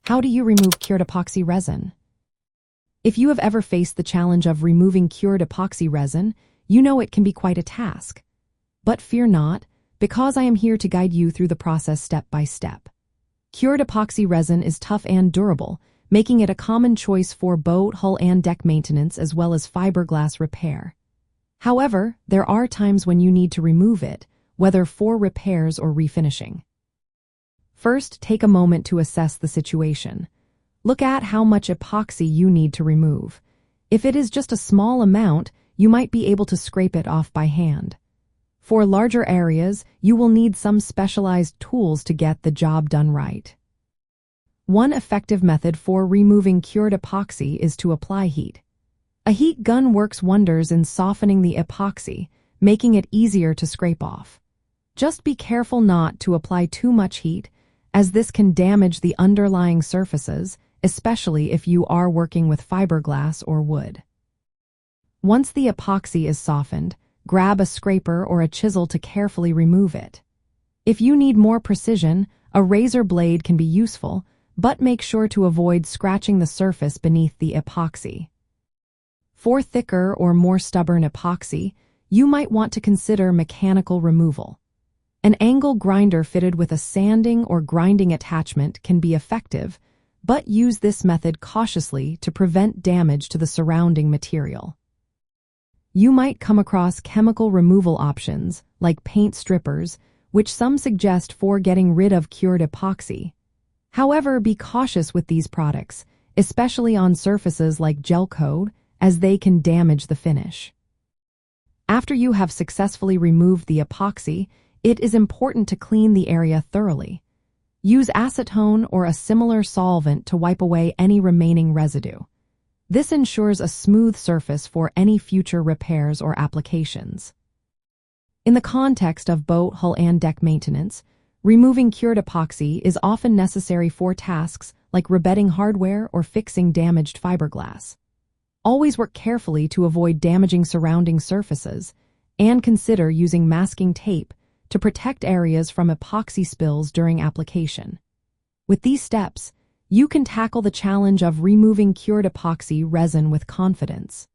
How do you remove cured epoxy resin? If you have ever faced the challenge of removing cured epoxy resin, you know it can be quite a task. But fear not, because I am here to guide you through the process step by step. Cured epoxy resin is tough and durable, making it a common choice for boat, hull, and deck maintenance as well as fiberglass repair. However, there are times when you need to remove it, whether for repairs or refinishing. First, take a moment to assess the situation. Look at how much epoxy you need to remove. If it is just a small amount, you might be able to scrape it off by hand. For larger areas, you will need some specialized tools to get the job done right. One effective method for removing cured epoxy is to apply heat. A heat gun works wonders in softening the epoxy, making it easier to scrape off. Just be careful not to apply too much heat, as this can damage the underlying surfaces, especially if you are working with fiberglass or wood. Once the epoxy is softened, grab a scraper or a chisel to carefully remove it. If you need more precision, a razor blade can be useful, but make sure to avoid scratching the surface beneath the epoxy. For thicker or more stubborn epoxy, you might want to consider mechanical removal. An angle grinder fitted with a sanding or grinding attachment can be effective, but use this method cautiously to prevent damage to the surrounding material. You might come across chemical removal options, like paint strippers, which some suggest for getting rid of cured epoxy. However, be cautious with these products, especially on surfaces like gel coat, as they can damage the finish. After you have successfully removed the epoxy, it is important to clean the area thoroughly. Use acetone or a similar solvent to wipe away any remaining residue. This ensures a smooth surface for any future repairs or applications. In the context of boat, hull, and deck maintenance, removing cured epoxy is often necessary for tasks like rebedding hardware or fixing damaged fiberglass. Always work carefully to avoid damaging surrounding surfaces, and consider using masking tape to protect areas from epoxy spills during application. With these steps, you can tackle the challenge of removing cured epoxy resin with confidence.